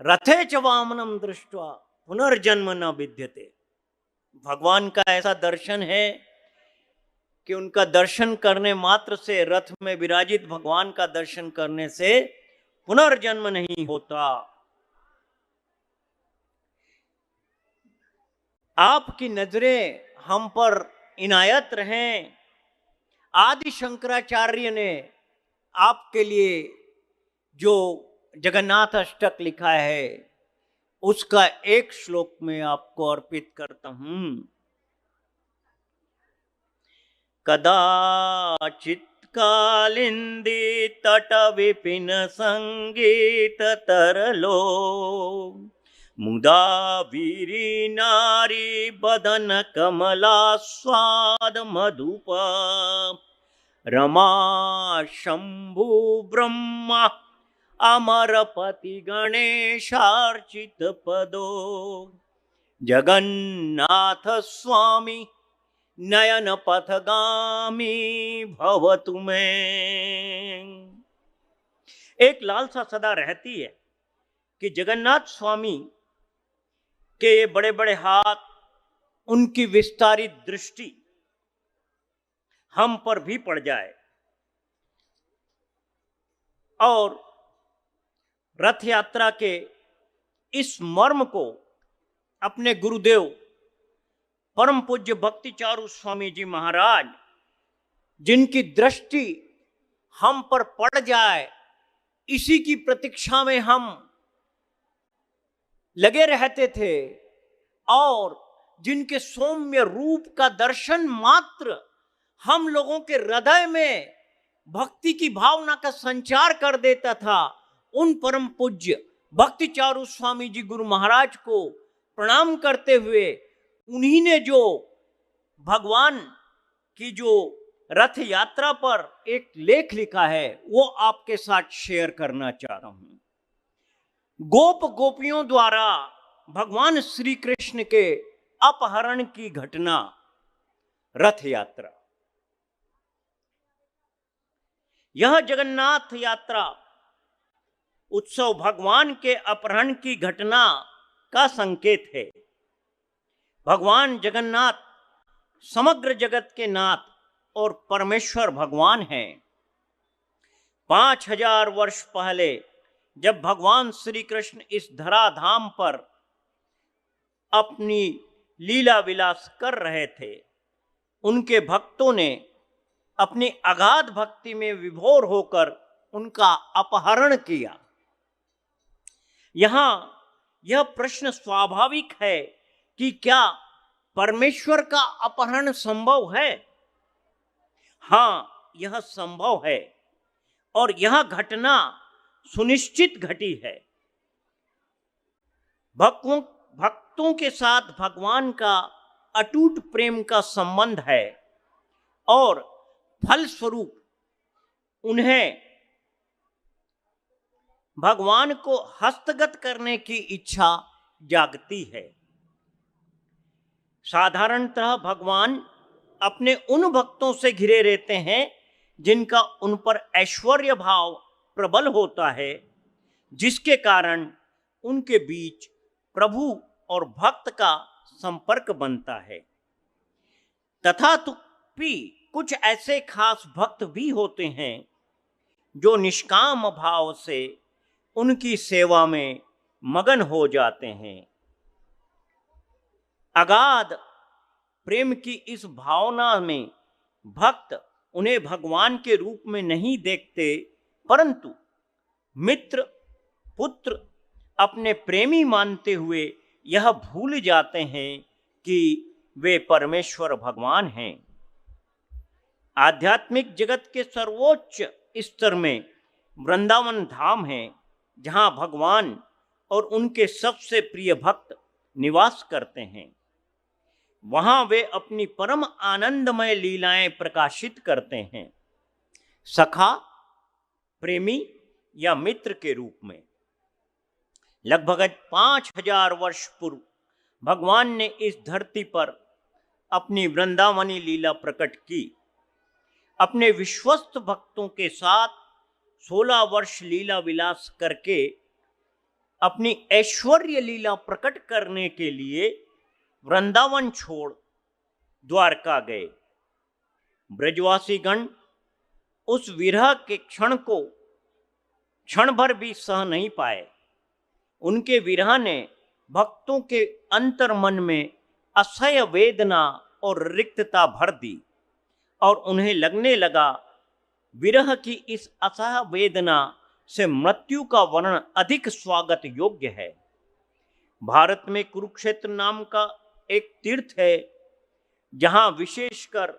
रथे च वामनम दृष्ट्वा पुनर्जन्म न विद्यते। भगवान का ऐसा दर्शन है कि उनका दर्शन करने मात्र से, रथ में विराजित भगवान का दर्शन करने से पुनर्जन्म नहीं होता। आपकी नजरें हम पर इनायत रहें। आदि शंकराचार्य ने आपके लिए जो जगन्नाथ अष्टक लिखा है उसका एक श्लोक में आपको अर्पित करता हूं। कदाचित कालिंदी तट विपिन संगीत तरलो मुदा वीरी नारी बदन कमला स्वाद मधुपा रमा शंभु ब्रह्मा अमरपति गणेशार्चित पदो जगन्नाथ स्वामी नयन पथगामी भवतु में। एक लालसा सदा रहती है कि जगन्नाथ स्वामी के ये बड़े बड़े हाथ, उनकी विस्तारित दृष्टि हम पर भी पड़ जाए और रथ यात्रा के इस मर्म को अपने गुरुदेव परम पूज्य भक्ति चारू स्वामी जी महाराज, जिनकी दृष्टि हम पर पड़ जाए, इसी की प्रतीक्षा में हम लगे रहते थे और जिनके सौम्य रूप का दर्शन मात्र हम लोगों के हृदय में भक्ति की भावना का संचार कर देता था। उन परम पूज्य भक्ति चारू स्वामी जी गुरु महाराज को प्रणाम करते हुए उन्हीं ने जो भगवान की जो रथ यात्रा पर एक लेख लिखा है वो आपके साथ शेयर करना चाह रहा हूं। गोप गोपियों द्वारा भगवान श्री कृष्ण के अपहरण की घटना, रथ यात्रा। यह जगन्नाथ यात्रा उत्सव भगवान के अपहरण की घटना का संकेत है। भगवान जगन्नाथ समग्र जगत के नाथ और परमेश्वर भगवान हैं। 5000 वर्ष पहले जब भगवान श्री कृष्ण इस धराधाम पर अपनी लीला विलास कर रहे थे, उनके भक्तों ने अपनी अगाध भक्ति में विभोर होकर उनका अपहरण किया। यहां यह प्रश्न स्वाभाविक है कि क्या परमेश्वर का अपहरण संभव है? हां, यह संभव है और यह घटना सुनिश्चित घटी है। भक्तों के साथ भगवान का अटूट प्रेम का संबंध है और फलस्वरूप उन्हें भगवान को हस्तगत करने की इच्छा जागती है। साधारणतः भगवान अपने उन भक्तों से घिरे रहते हैं जिनका उन पर ऐश्वर्य भाव प्रबल होता है, जिसके कारण उनके बीच प्रभु और भक्त का संपर्क बनता है। तथापि कुछ ऐसे खास भक्त भी होते हैं जो निष्काम भाव से उनकी सेवा में मगन हो जाते हैं। अगाध प्रेम की इस भावना में भक्त उन्हें भगवान के रूप में नहीं देखते, परंतु मित्र, पुत्र, अपने प्रेमी मानते हुए यह भूल जाते हैं कि वे परमेश्वर भगवान हैं। आध्यात्मिक जगत के सर्वोच्च स्तर में वृंदावन धाम है, जहां भगवान और उनके सबसे प्रिय भक्त निवास करते हैं। वहां वे अपनी परम आनंदमय लीलाएं प्रकाशित करते हैं, सखा, प्रेमी या मित्र के रूप में। लगभग 5000 वर्ष पूर्व भगवान ने इस धरती पर अपनी वृंदावनी लीला प्रकट की। अपने विश्वस्त भक्तों के साथ 16 वर्ष लीला विलास करके अपनी ऐश्वर्य लीला प्रकट करने के लिए वृंदावन छोड़ द्वारका गए। ब्रजवासी गण उस विरह के क्षण को क्षण भर भी सह नहीं पाए। उनके विरह ने भक्तों के अंतर मन में असह्य वेदना और रिक्तता भर दी और उन्हें लगने लगा विरह की इस असह्य वेदना से मृत्यु का वर्णन अधिक स्वागत योग्य है। भारत में कुरुक्षेत्र नाम का एक तीर्थ है जहां विशेषकर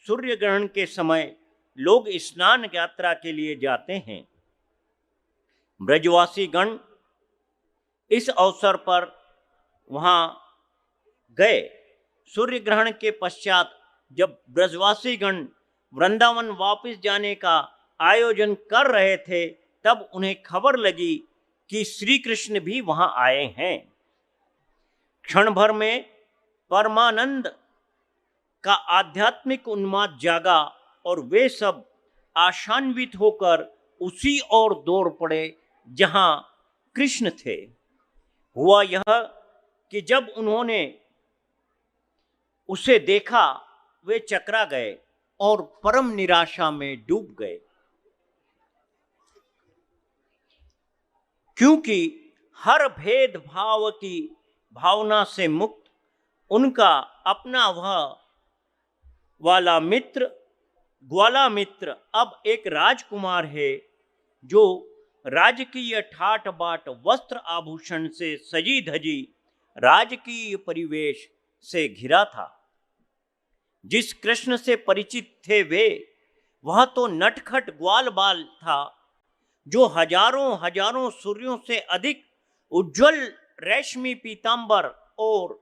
सूर्य ग्रहण के समय लोग स्नान यात्रा के लिए जाते हैं। ब्रजवासी गण इस अवसर पर वहां गए। सूर्य ग्रहण के पश्चात जब ब्रजवासी गण वृंदावन वापस जाने का आयोजन कर रहे थे तब उन्हें खबर लगी कि श्री कृष्ण भी वहां आए हैं। क्षण भर में परमानंद का आध्यात्मिक उन्माद जागा और वे सब आशान्वित होकर उसी ओर दौड़ पड़े जहां कृष्ण थे। हुआ यह कि जब उन्होंने उसे देखा वे चकरा गए और परम निराशा में डूब गए, क्योंकि हर भेदभाव की भावना से मुक्त उनका अपना वह वाला मित्र ग्वाला मित्र अब एक राजकुमार है जो राजकीय ठाट बाट वस्त्र आभूषण से सजी धजी राजकीय परिवेश से घिरा था। जिस कृष्ण से परिचित थे वे वह तो नटखट ग्वाल बाल था जो हजारों हजारों सूर्यों से अधिक उज्जवल रेशमी पीतांबर और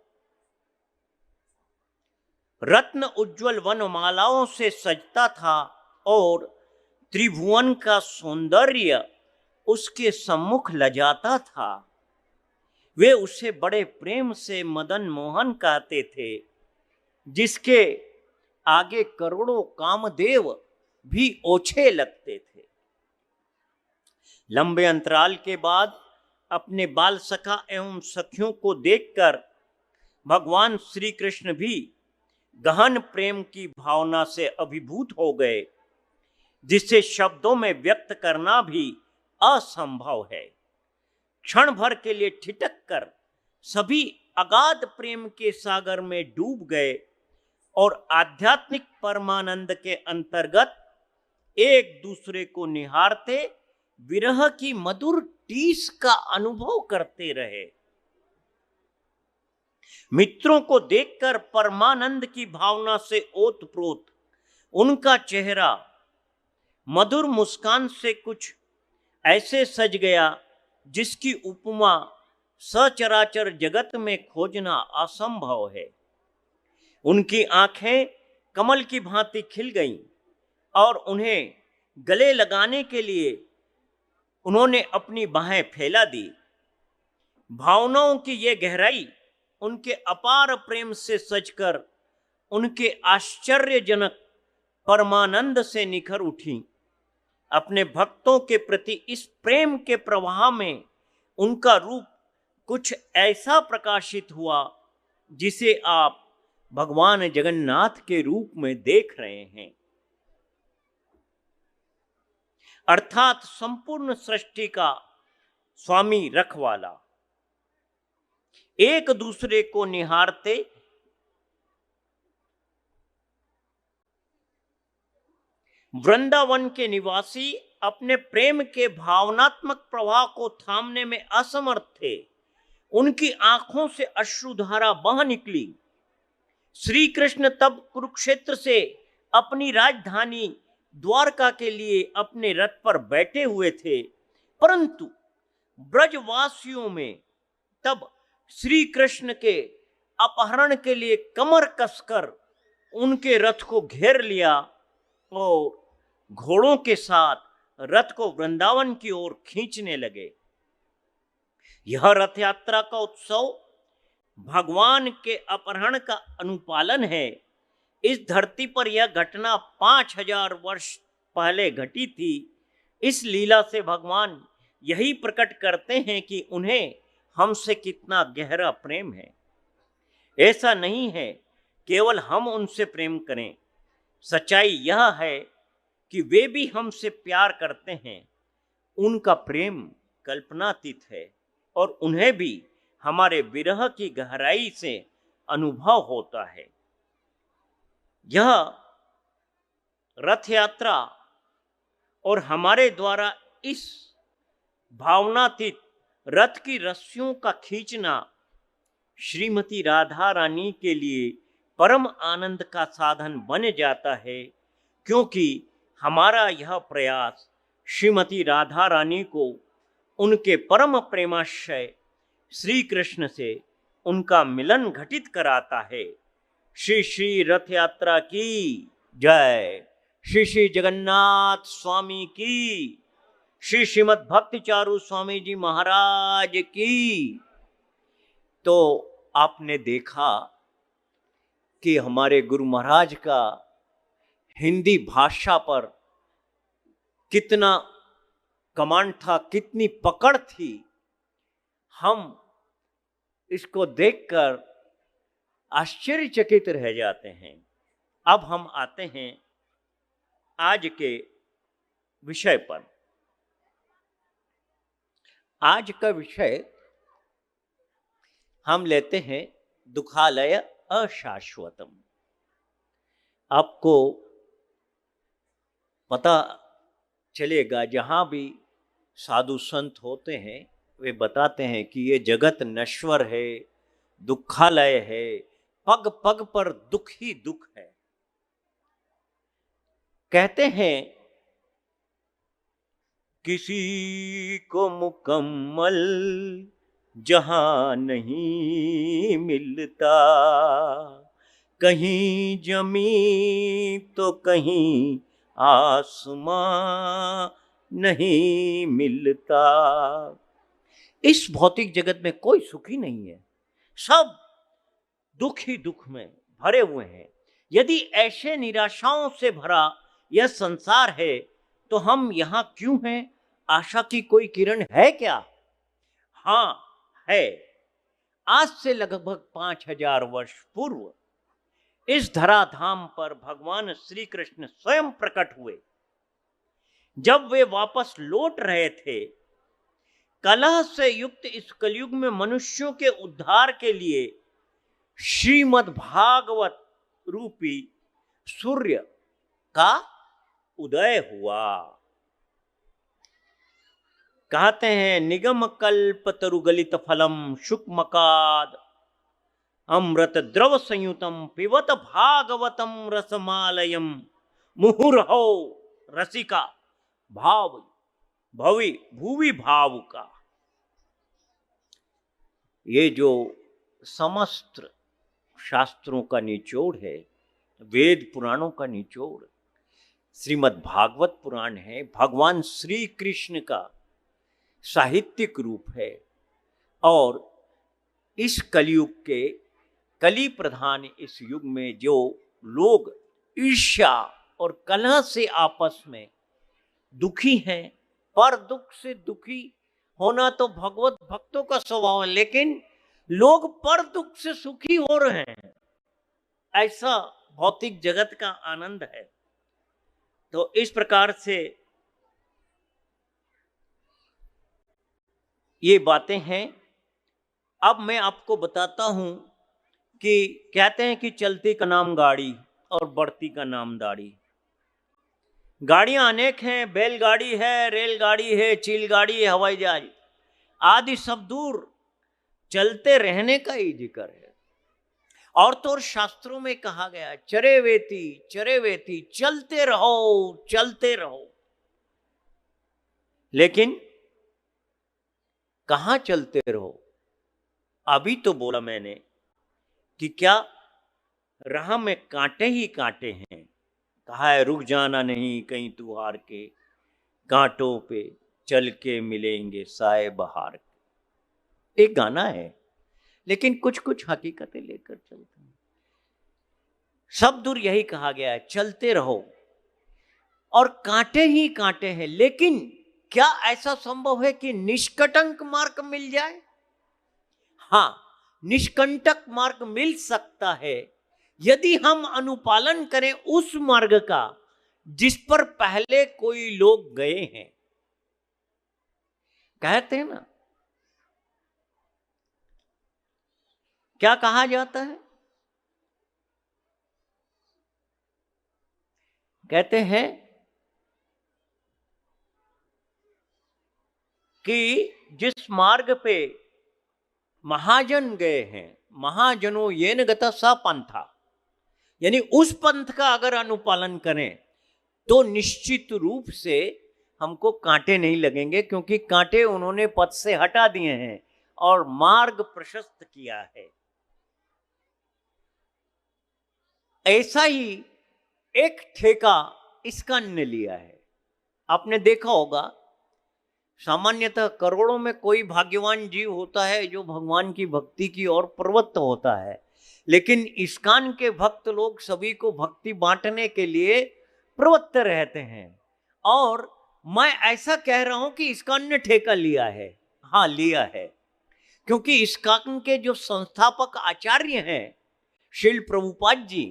रत्न उज्जवल वनमालाओं से सजता था और त्रिभुवन का सौंदर्य उसके सम्मुख लजाता था। वे उसे बड़े प्रेम से मदन मोहन कहते थे, जिसके आगे करोड़ों कामदेव भी ओछे लगते थे। लंबे अंतराल के बाद अपने बाल सखा एवं सखियों को देखकर भगवान श्री कृष्ण भी गहन प्रेम की भावना से अभिभूत हो गए, जिसे शब्दों में व्यक्त करना भी असंभव है। क्षण भर के लिए ठिठक कर सभी अगाध प्रेम के सागर में डूब गए और आध्यात्मिक परमानंद के अंतर्गत एक दूसरे को निहारते विरह की मधुर टीस का अनुभव करते रहे। मित्रों को देखकर परमानंद की भावना से ओतप्रोत उनका चेहरा मधुर मुस्कान से कुछ ऐसे सज गया जिसकी उपमा सचराचर जगत में खोजना असंभव है। उनकी आंखें कमल की भांति खिल गईं और उन्हें गले लगाने के लिए उन्होंने अपनी बाहें फैला दी। भावनाओं की ये गहराई उनके अपार प्रेम से सजकर उनके आश्चर्यजनक परमानंद से निखर उठी। अपने भक्तों के प्रति इस प्रेम के प्रवाह में उनका रूप कुछ ऐसा प्रकाशित हुआ जिसे आप भगवान जगन्नाथ के रूप में देख रहे हैं, अर्थात संपूर्ण सृष्टि का स्वामी रखवाला। एक दूसरे को निहारते वृंदावन के निवासी अपने प्रेम के भावनात्मक प्रवाह को थामने में असमर्थ थे। उनकी आंखों से अश्रुधारा बह निकली। श्री कृष्ण तब कुरुक्षेत्र से अपनी राजधानी द्वारका के लिए अपने रथ पर बैठे हुए थे, परंतु ब्रजवासियों में तब श्री कृष्ण के अपहरण के लिए कमर कसकर उनके रथ को घेर लिया और घोड़ों के साथ रथ को वृंदावन की ओर खींचने लगे। यह रथ यात्रा का उत्सव भगवान के अपहरण का अनुपालन है। इस धरती पर यह घटना 5000 वर्ष पहले घटी थी। इस लीला से भगवान यही प्रकट करते हैं कि उन्हें हमसे कितना गहरा प्रेम है। ऐसा नहीं है केवल हम उनसे प्रेम करें, सच्चाई यह है कि वे भी हमसे प्यार करते हैं। उनका प्रेम कल्पनातीत है और उन्हें भी हमारे विरह की गहराई से अनुभव होता है। यह रथ यात्रा और हमारे द्वारा इस भावनातीत रथ की रस्सियों का खींचना श्रीमती राधा रानी के लिए परम आनंद का साधन बन जाता है, क्योंकि हमारा यह प्रयास श्रीमती राधा रानी को उनके परम प्रेमाशय श्री कृष्ण से उनका मिलन घटित कराता है। श्री श्री रथ यात्रा की जय। श्री श्री जगन्नाथ स्वामी की, श्री श्रीमद् भक्ति चारू स्वामी जी महाराज की। तो आपने देखा कि हमारे गुरु महाराज का हिंदी भाषा पर कितना कमांड था, कितनी पकड़ थी। हम इसको देखकर आश्चर्यचकित रह जाते हैं। अब हम आते हैं आज के विषय पर। आज का विषय हम लेते हैं दुखालय अशाश्वतम। आपको पता चलेगा, जहाँ भी साधु संत होते हैं वे बताते हैं कि ये जगत नश्वर है, दुखालय है, पग पग पर दुख ही दुख है। कहते हैं किसी को मुकम्मल जहां नहीं मिलता, कहीं जमीन तो कहीं आसमां नहीं मिलता। इस भौतिक जगत में कोई सुखी नहीं है, सब दुख ही दुख में भरे हुए हैं। यदि ऐसे निराशाओं से भरा यह संसार है तो हम यहाँ क्यों हैं? आशा की कोई किरण है क्या? हाँ है। आज से लगभग 5000 वर्ष पूर्व इस धराधाम पर भगवान श्री कृष्ण स्वयं प्रकट हुए। जब वे वापस लौट रहे थे, कलह से युक्त इस कलयुग में मनुष्यों के उद्धार के लिए श्रीमद् भागवत रूपी सूर्य का उदय हुआ। कहते हैं निगम कल्प तरुगलित फलम शुक्मकाद अमृत द्रव संयुतम पिबत भागवतम रसमालयम मुहुर्हो रसिका भाव भवि भूवि भाव का। ये जो समस्त शास्त्रों का निचोड़ है, वेद पुराणों का निचोड़ श्रीमद् भागवत पुराण है, भगवान श्री कृष्ण का साहित्यिक रूप है। और इस कलयुग के कली प्रधान इस युग में जो लोग ईर्ष्या और कलह से आपस में दुखी हैं, पर दुख से दुखी होना तो भगवत भक्तों का स्वभाव है, लेकिन लोग पर दुख से सुखी हो रहे हैं, ऐसा भौतिक जगत का आनंद है। तो इस प्रकार से ये बातें हैं। अब मैं आपको बताता हूं कि कहते हैं कि चलती का नाम गाड़ी और बढ़ती का नाम दाढ़ी। गाड़ियां अनेक हैं, बैलगाड़ी है, रेलगाड़ी है, चिलगाड़ी है, हवाई जहाज आदि सब दूर चलते रहने का ही जिक्र है। और तो और शास्त्रों में कहा गया चरे वेती चलते रहो चलते रहो। लेकिन कहां चलते रहो? अभी तो बोला मैंने कि क्या राह में कांटे ही कांटे हैं। कहा है रुक जाना नहीं कहीं तू हार के, कांटों पे चल के मिलेंगे साए बहार के। एक गाना है, लेकिन कुछ कुछ हकीकतें लेकर चलते हैं। सब दूर यही कहा गया है, चलते रहो और कांटे ही कांटे हैं। लेकिन क्या ऐसा संभव है कि निष्कटंक मार्ग मिल जाए? हाँ, निष्कंटक मार्ग मिल सकता है यदि हम अनुपालन करें उस मार्ग का जिस पर पहले कोई लोग गए हैं। कहते हैं ना, क्या कहा जाता है? कहते हैं कि जिस मार्ग पे महाजन गए हैं, महाजनों येन गता स पंथा, यानी उस पंथ का अगर अनुपालन करें तो निश्चित रूप से हमको कांटे नहीं लगेंगे, क्योंकि कांटे उन्होंने पथ से हटा दिए हैं और मार्ग प्रशस्त किया है। ऐसा ही एक ठेका इस्कॉन ने लिया है। आपने देखा होगा, सामान्यतः करोड़ों में कोई भाग्यवान जीव होता है जो भगवान की भक्ति की ओर प्रवृत्त होता है, लेकिन इस्कॉन के भक्त लोग सभी को भक्ति बांटने के लिए प्रवृत्त रहते हैं। और मैं ऐसा कह रहा हूं कि इस्कॉन ने ठेका लिया है। हाँ, लिया है, क्योंकि इस्कॉन के जो संस्थापक आचार्य हैं श्रील प्रभुपाद जी,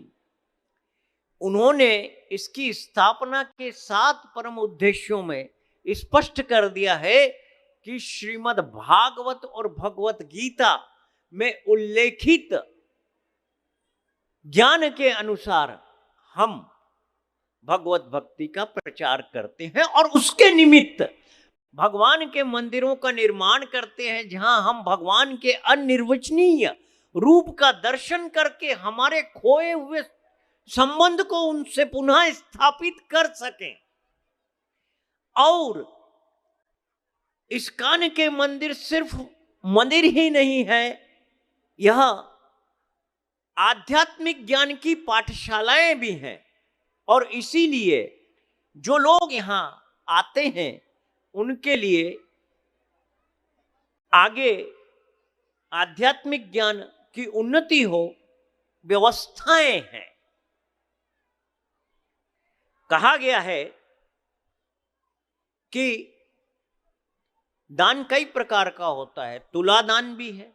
उन्होंने इसकी स्थापना के 7 परम उद्देश्यों में स्पष्ट कर दिया है कि श्रीमद् भागवत और भगवत गीता में उल्लेखित ज्ञान के अनुसार हम भगवत भक्ति का प्रचार करते हैं और उसके निमित्त भगवान के मंदिरों का निर्माण करते हैं, जहां हम भगवान के अनिर्वचनीय रूप का दर्शन करके हमारे खोए हुए संबंध को उनसे पुनः स्थापित कर सकें। और इस्कॉन के मंदिर सिर्फ मंदिर ही नहीं है, यह आध्यात्मिक ज्ञान की पाठशालाएं भी हैं। और इसीलिए जो लोग यहां आते हैं उनके लिए आगे आध्यात्मिक ज्ञान की उन्नति हो, व्यवस्थाएं हैं। कहा गया है कि दान कई प्रकार का होता है। तुला दान भी है,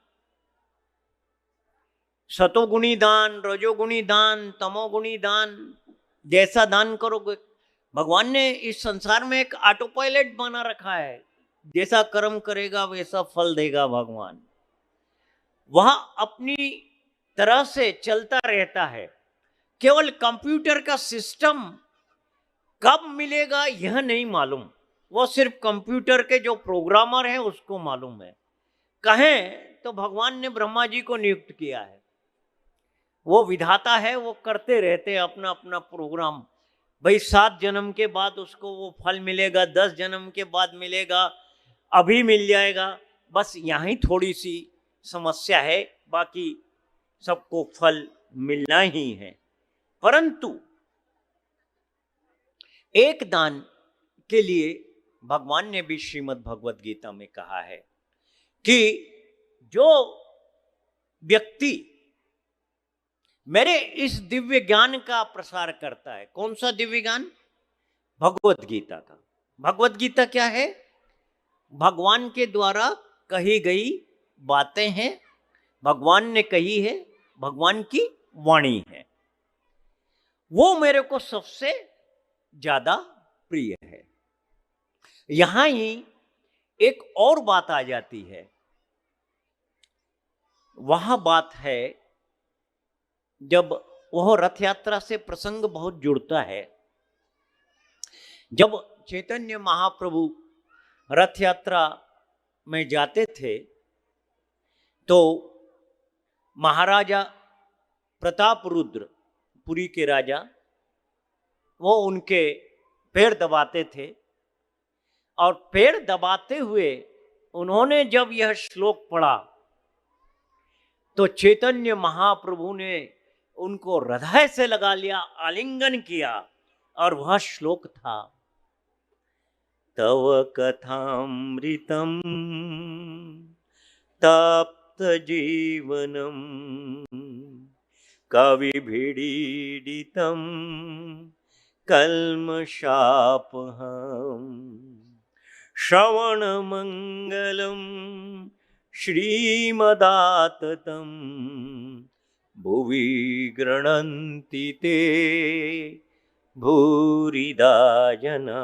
सतोगुणी दान, रजोगुणी दान, तमोगुणी दान। जैसा दान करोगे, भगवान ने इस संसार में एक ऑटो पायलट बना रखा है, जैसा कर्म करेगा वैसा फल देगा भगवान। वह अपनी तरह से चलता रहता है। केवल कंप्यूटर का सिस्टम कब मिलेगा यह नहीं मालूम, वो सिर्फ कंप्यूटर के जो प्रोग्रामर हैं उसको मालूम है। कहें तो भगवान ने ब्रह्मा जी को नियुक्त किया है, वो विधाता है, वो करते रहते हैं अपना अपना प्रोग्राम। भाई 7 जन्म के बाद उसको वो फल मिलेगा, 10 जन्म के बाद मिलेगा, अभी मिल जाएगा। बस यहीं थोड़ी सी समस्या है, बाकी सबको फल मिलना ही है। परंतु एक दान के लिए भगवान ने भी श्रीमद् भगवत गीता में कहा है कि जो व्यक्ति मेरे इस दिव्य ज्ञान का प्रसार करता है। कौन सा दिव्य ज्ञान? भगवत गीता का। भगवत गीता क्या है? भगवान के द्वारा कही गई बातें हैं, भगवान ने कही है, भगवान की वाणी है। वो मेरे को सबसे ज्यादा प्रिय है। यहां ही एक और बात आ जाती है, वह बात है जब वह रथ यात्रा से प्रसंग बहुत जुड़ता है। जब चैतन्य महाप्रभु रथ यात्रा में जाते थे तो महाराजा प्रताप रुद्र, पुरी के राजा, वो उनके पैर दबाते थे। और पैर दबाते हुए उन्होंने जब यह श्लोक पढ़ा तो चैतन्य महाप्रभु ने उनको हृदय से लगा लिया, आलिंगन किया, और वह श्लोक था, तव कथामृतम तप्त जीवनम कविभिडीडितम कल्मषापहम श्रवण मंगलम श्रीमदाततं भुवि गृह्णन्ति ते भूरिदा जना।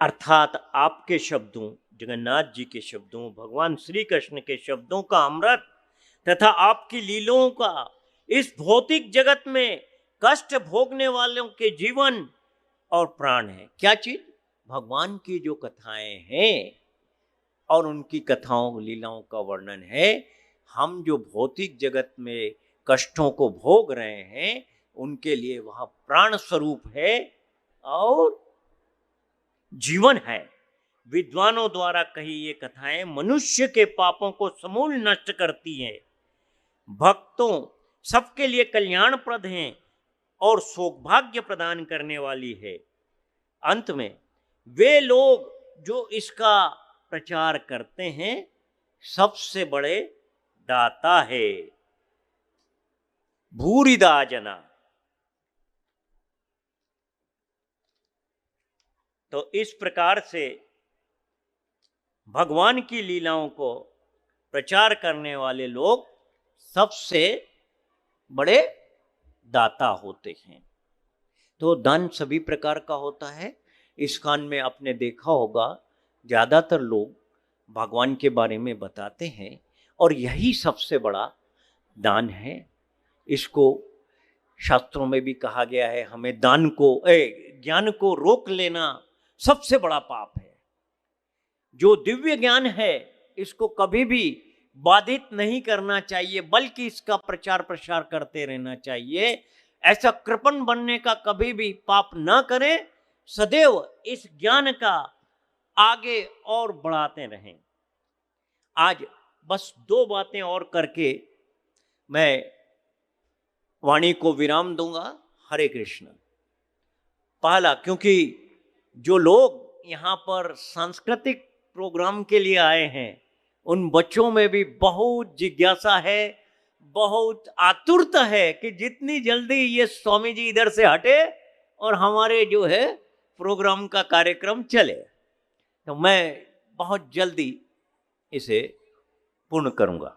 अर्थात आपके शब्दों, जगन्नाथ जी के शब्दों, भगवान श्री कृष्ण के शब्दों का अमृत तथा आपकी लीलाओं का इस भौतिक जगत में कष्ट भोगने वालों के जीवन और प्राण है। क्या चीज? भगवान की जो कथाएं हैं और उनकी कथाओं लीलाओं का वर्णन है। हम जो भौतिक जगत में कष्टों को भोग रहे हैं उनके लिए वह प्राण स्वरूप है और जीवन है। विद्वानों द्वारा कही ये कथाएं मनुष्य के पापों को समूल नष्ट करती हैं, भक्तों सबके लिए कल्याणप्रद हैं और सौभाग्य प्रदान करने वाली है। अंत में वे लोग जो इसका प्रचार करते हैं सबसे बड़े दाता है, भूरिदा जना। तो इस प्रकार से भगवान की लीलाओं को प्रचार करने वाले लोग सबसे बड़े दाता होते हैं। तो दान सभी प्रकार का होता है। इस कान में आपने देखा होगा ज़्यादातर लोग भगवान के बारे में बताते हैं और यही सबसे बड़ा दान है। इसको शास्त्रों में भी कहा गया है, हमें दान को ज्ञान को रोक लेना सबसे बड़ा पाप है। जो दिव्य ज्ञान है इसको कभी भी बाधित नहीं करना चाहिए, बल्कि इसका प्रचार प्रसार करते रहना चाहिए। ऐसा कृपण बनने का कभी भी पाप न करें, सदैव इस ज्ञान का आगे और बढ़ाते रहें। आज बस 2 बातें और करके मैं वाणी को विराम दूंगा। हरे कृष्ण। पहला, क्योंकि जो लोग यहाँ पर सांस्कृतिक प्रोग्राम के लिए आए हैं उन बच्चों में भी बहुत जिज्ञासा है, बहुत आतुरता है कि जितनी जल्दी ये स्वामी जी इधर से हटे और हमारे जो है प्रोग्राम का कार्यक्रम चले, तो मैं बहुत जल्दी इसे पूर्ण करूंगा।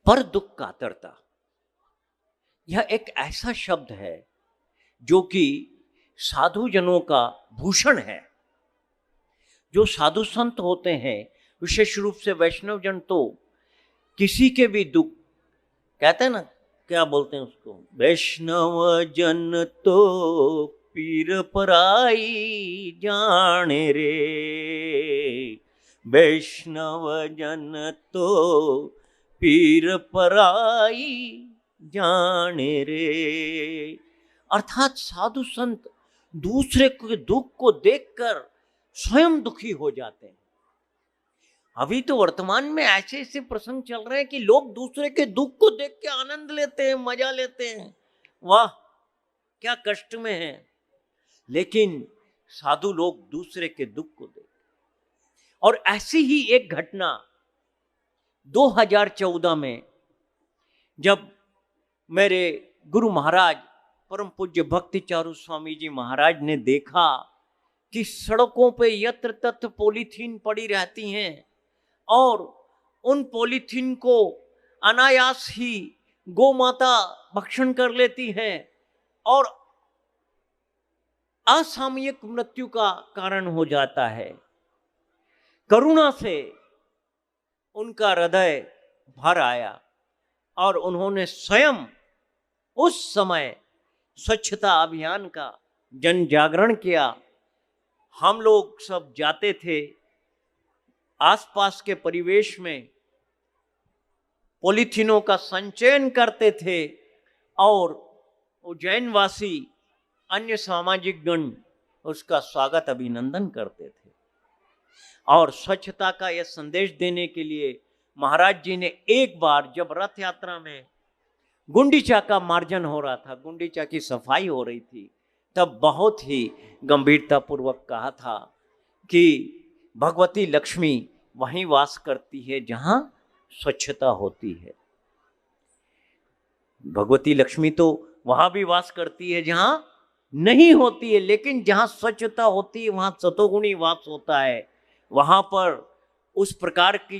पर दुख कातरता यह एक ऐसा शब्द है जो कि साधु जनों का भूषण है। जो साधु संत होते हैं, विशेष रूप से वैष्णव जन, तो किसी के भी दुख, कहते हैं ना, क्या बोलते हैं उसको, वैष्णव जन तो पीर पराई जाने रे, वैष्णव जन तो पीर पराई जाने रे। अर्थात साधु संत दूसरे के दुख को देखकर स्वयं दुखी हो जाते हैं। अभी तो वर्तमान में ऐसे ऐसे प्रसंग चल रहे हैं कि लोग दूसरे के दुख को देख के आनंद लेते हैं, मजा लेते हैं, वाह क्या कष्ट में है। लेकिन साधु लोग दूसरे के दुख को देखते। और ऐसी ही एक घटना 2014 में जब मेरे गुरु महाराज परम पूज्य भक्ति चारू स्वामी जी महाराज ने देखा कि सड़कों पे यत्र तत्र पॉलीथीन पड़ी रहती हैं और उन पॉलीथीन को अनायास ही गौ माता भक्षण कर लेती है और असामयिक मृत्यु का कारण हो जाता है। करुणा से उनका हृदय भर आया और उन्होंने स्वयं उस समय स्वच्छता अभियान का जन जागरण किया। हम लोग सब जाते थे, आसपास के परिवेश में पॉलीथीनों का संचयन करते थे और उज्जैनवासी अन्य सामाजिक गण उसका स्वागत अभिनंदन करते थे। और स्वच्छता का यह संदेश देने के लिए महाराज जी ने एक बार जब रथ यात्रा में गुंडीचा का मार्जन हो रहा था, गुंडीचा की सफाई हो रही थी, तब बहुत ही गंभीरता पूर्वक कहा था कि भगवती लक्ष्मी वहीं वास करती है जहां स्वच्छता होती है। भगवती लक्ष्मी तो वहां भी वास करती है जहां नहीं होती है, लेकिन जहाँ स्वच्छता होती है वहाँ सतोगुणी वास होता है। वहाँ पर उस प्रकार की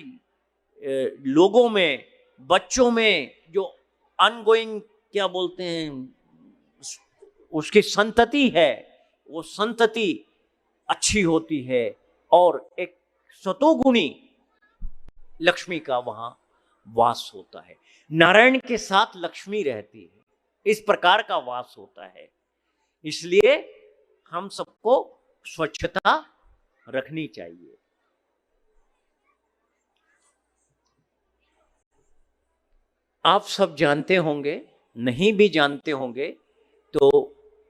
लोगों में, बच्चों में जो अनगोइंग क्या बोलते हैं, उसकी संतति है, वो संतति अच्छी होती है और एक सतोगुणी लक्ष्मी का वहां वास होता है। नारायण के साथ लक्ष्मी रहती है, इस प्रकार का वास होता है। इसलिए हम सबको स्वच्छता रखनी चाहिए। आप सब जानते होंगे, नहीं भी जानते होंगे तो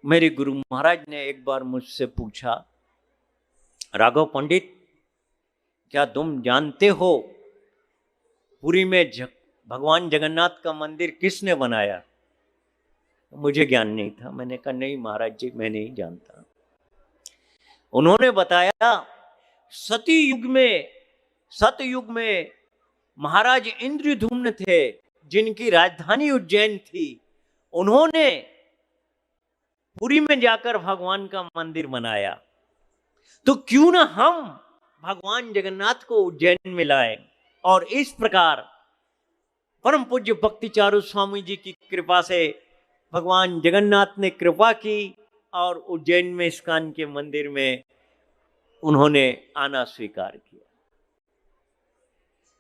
मेरे गुरु महाराज ने एक बार मुझसे पूछा, राघव पंडित, क्या तुम जानते हो पुरी में भगवान जगन्नाथ का मंदिर किसने बनाया? मुझे ज्ञान नहीं था। मैंने कहा नहीं महाराज जी, मैं नहीं जानता। उन्होंने बताया, सतयुग में महाराज इंद्रद्युम्न थे, जिनकी राजधानी उज्जैन थी। उन्होंने पुरी में जाकर भगवान का मंदिर बनाया, तो क्यों ना हम भगवान जगन्नाथ को उज्जैन में लाएं। और इस प्रकार परम पूज्य भक्ति चारू स्वामी जी की कृपा से भगवान जगन्नाथ ने कृपा की और उज्जैन में इस्कॉन के मंदिर में उन्होंने आना स्वीकार किया।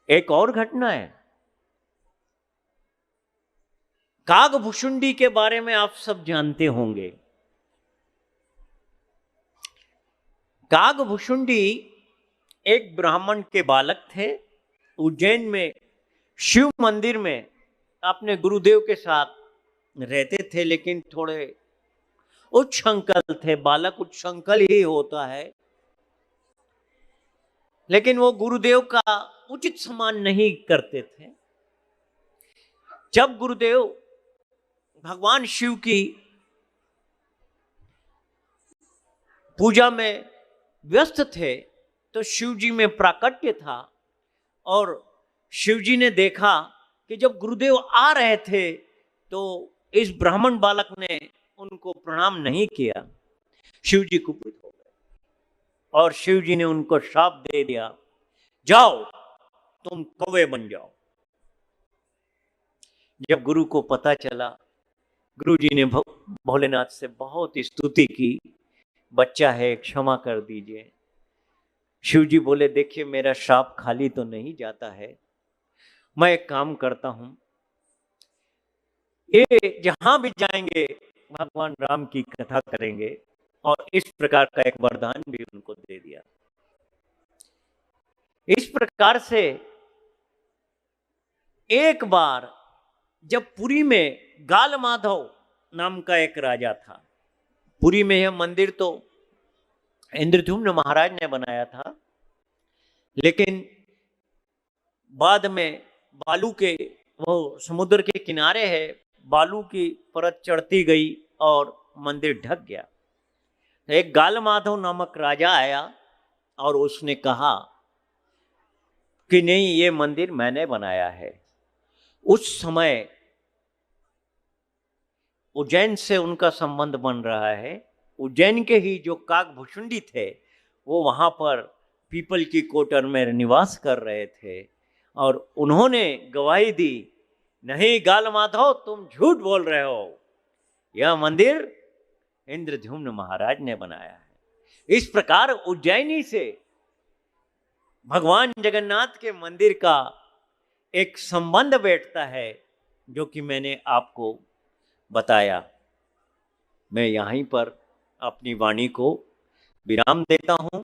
एक और घटना है, कागभुशुंडी के बारे में आप सब जानते होंगे। कागभुशुंडी एक ब्राह्मण के बालक थे। उज्जैन में शिव मंदिर में अपने गुरुदेव के साथ रहते थे, लेकिन थोड़े उच्छृंखल थे। बालक उच्छृंखल ही होता है, लेकिन वो गुरुदेव का उचित सम्मान नहीं करते थे। जब गुरुदेव भगवान शिव की पूजा में व्यस्त थे तो शिव जी में प्राकट्य था, और शिव जी ने देखा कि जब गुरुदेव आ रहे थे तो इस ब्राह्मण बालक ने उनको प्रणाम नहीं किया। शिव जी कुपित हो गए और शिव जी ने उनको शाप दे दिया, जाओ तुम कौवे बन जाओ। जब गुरु को पता चला, गुरु जी ने भोलेनाथ से बहुत स्तुति की, बच्चा है क्षमा कर दीजिए। शिव जी बोले, देखिए मेरा शाप खाली तो नहीं जाता है, मैं एक काम करता हूं, ये जहां भी जाएंगे भगवान राम की कथा करेंगे। और इस प्रकार का एक वरदान भी उनको दे दिया। इस प्रकार से एक बार जब पुरी में गाल माधव नाम का एक राजा था, पुरी में यह मंदिर तो इंद्रद्युम्न महाराज ने बनाया था, लेकिन बाद में बालू के, वो समुद्र के किनारे है, बालू की परत चढ़ती गई और मंदिर ढक गया। एक गाल माधव नामक राजा आया और उसने कहा कि नहीं, ये मंदिर मैंने बनाया है। उस समय उज्जैन से उनका संबंध बन रहा है। उज्जैन के ही जो काकभुशुंडी थे वो वहां पर पीपल की कोटर में निवास कर रहे थे, और उन्होंने गवाही दी, नहीं गाल माधव तुम झूठ बोल रहे हो, यह मंदिर इंद्रद्युम्न महाराज ने बनाया है। इस प्रकार उज्जैनी से भगवान जगन्नाथ के मंदिर का एक संबंध बैठता है, जो कि मैंने आपको बताया। मैं यहीं पर अपनी वाणी को विराम देता हूं।